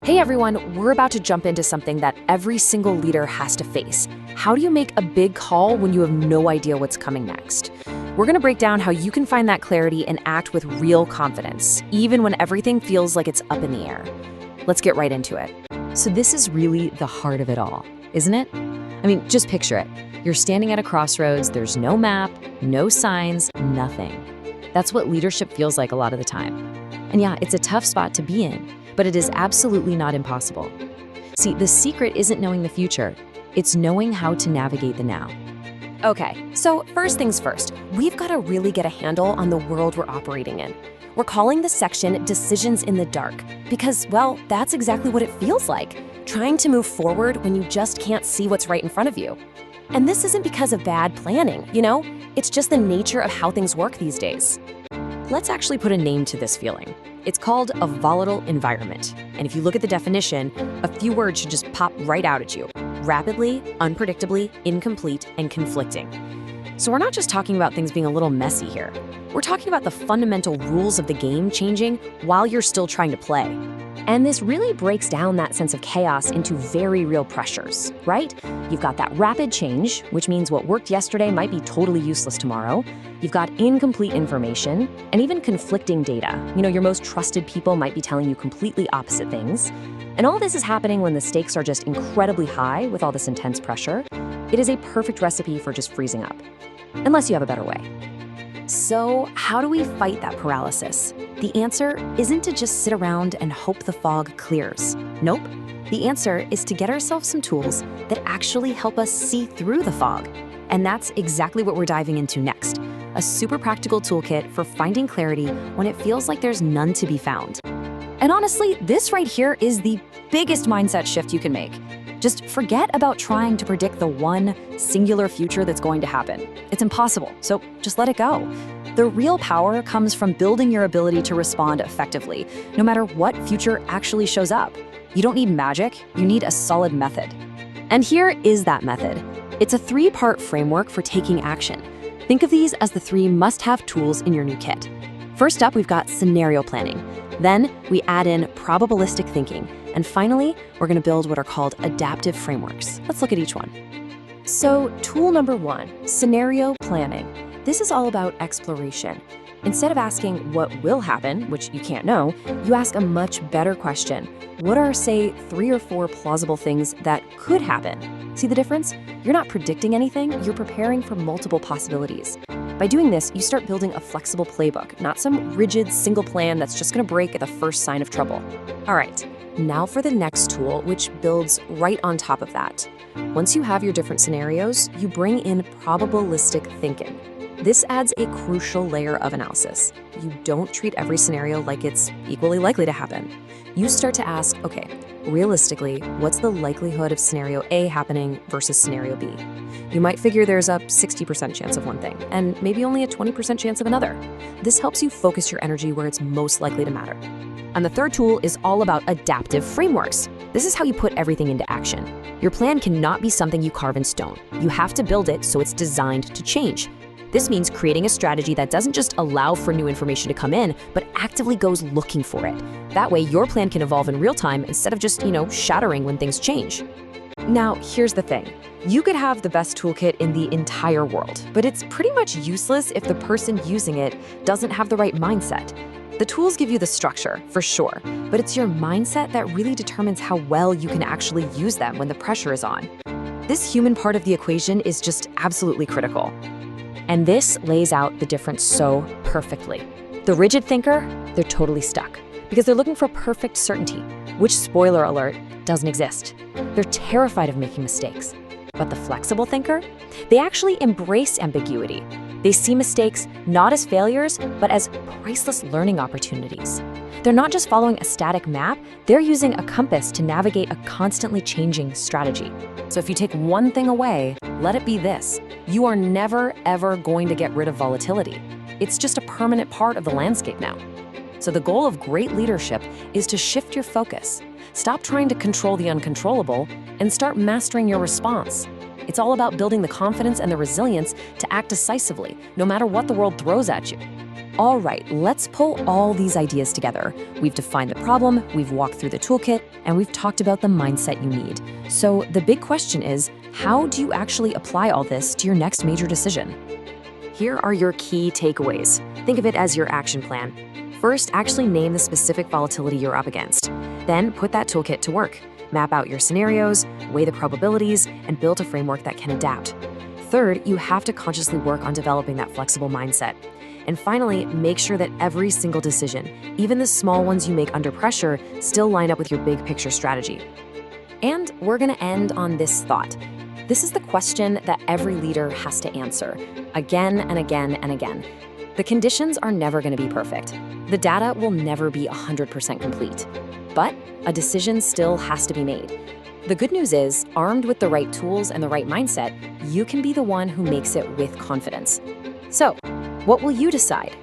Hey everyone, we're about to jump into something that every single leader has to face. How do you make a big call when you have no idea what's coming next? We're going to break down how you can find that clarity and act with real confidence, even when everything feels like it's up in the air. Let's get right into it. So this is really the heart of it all, isn't it? I mean, just picture it. You're standing at a crossroads, there's no map, no signs, nothing. That's what leadership feels like a lot of the time. And yeah, it's a tough spot to be in, but it is absolutely not impossible. See, the secret isn't knowing the future, it's knowing how to navigate the now. Okay, so first things first, we've got to really get a handle on the world we're operating in. We're calling this section Decisions in the Dark because, well, that's exactly what it feels like, trying to move forward when you just can't see what's right in front of you. And this isn't because of bad planning, it's just the nature of how things work these days. Let's actually put a name to this feeling. It's called a volatile environment. And if you look at the definition, a few words should just pop right out at you. Rapidly, unpredictably, incomplete, and conflicting. So we're not just talking about things being a little messy here. We're talking about the fundamental rules of the game changing while you're still trying to play. And this really breaks down that sense of chaos into very real pressures, right? You've got that rapid change, which means what worked yesterday might be totally useless tomorrow. You've got incomplete information and even conflicting data. Your most trusted people might be telling you completely opposite things. And all this is happening when the stakes are just incredibly high with all this intense pressure. It is a perfect recipe for just freezing up, unless you have a better way. So how do we fight that paralysis? The answer isn't to just sit around and hope the fog clears. Nope. The answer is to get ourselves some tools that actually help us see through the fog. And that's exactly what we're diving into next. A super practical toolkit for finding clarity when it feels like there's none to be found. And honestly, this right here is the biggest mindset shift you can make. Just forget about trying to predict the one singular future that's going to happen. It's impossible, so just let it go. The real power comes from building your ability to respond effectively, no matter what future actually shows up. You don't need magic, you need a solid method. And here is that method. It's a 3-part framework for taking action. Think of these as the 3 must-have tools in your new kit. First up, we've got scenario planning. Then we add in probabilistic thinking. And finally, we're going to build what are called adaptive frameworks. Let's look at each one. So, tool number 1, scenario planning. This is all about exploration. Instead of asking what will happen, which you can't know, you ask a much better question. What are, say, 3 or 4 plausible things that could happen? See the difference? You're not predicting anything, you're preparing for multiple possibilities. By doing this, you start building a flexible playbook, not some rigid single plan that's just going to break at the first sign of trouble. All right, now for the next tool, which builds right on top of that. Once you have your different scenarios, you bring in probabilistic thinking. This adds a crucial layer of analysis. You don't treat every scenario like it's equally likely to happen. You start to ask, okay, realistically, what's the likelihood of scenario A happening versus scenario B? You might figure there's a 60% chance of one thing, and maybe only a 20% chance of another. This helps you focus your energy where it's most likely to matter. And the third tool is all about adaptive frameworks. This is how you put everything into action. Your plan cannot be something you carve in stone. You have to build it so it's designed to change. This means creating a strategy that doesn't just allow for new information to come in, but actively goes looking for it. That way, your plan can evolve in real time instead of just, shattering when things change. Now, here's the thing. You could have the best toolkit in the entire world, but it's pretty much useless if the person using it doesn't have the right mindset. The tools give you the structure, for sure, but it's your mindset that really determines how well you can actually use them when the pressure is on. This human part of the equation is just absolutely critical. And this lays out the difference so perfectly. The rigid thinker, they're totally stuck because they're looking for perfect certainty, which, spoiler alert, doesn't exist. They're terrified of making mistakes. But the flexible thinker, they actually embrace ambiguity. They see mistakes not as failures, but as priceless learning opportunities. They're not just following a static map, they're using a compass to navigate a constantly changing strategy. So if you take one thing away, let it be this. You are never, ever going to get rid of volatility. It's just a permanent part of the landscape now. So the goal of great leadership is to shift your focus. Stop trying to control the uncontrollable and start mastering your response. It's all about building the confidence and the resilience to act decisively, no matter what the world throws at you. All right, let's pull all these ideas together. We've defined the problem, we've walked through the toolkit, and we've talked about the mindset you need. So the big question is, how do you actually apply all this to your next major decision? Here are your key takeaways. Think of it as your action plan. First, actually name the specific volatility you're up against. Then put that toolkit to work. Map out your scenarios, weigh the probabilities, and build a framework that can adapt. Third, you have to consciously work on developing that flexible mindset. And finally, make sure that every single decision, even the small ones you make under pressure, still line up with your big picture strategy. And we're going to end on this thought. This is the question that every leader has to answer, again and again and again. The conditions are never going to be perfect. The data will never be 100% complete. But a decision still has to be made. The good news is, armed with the right tools and the right mindset, you can be the one who makes it with confidence. So, what will you decide?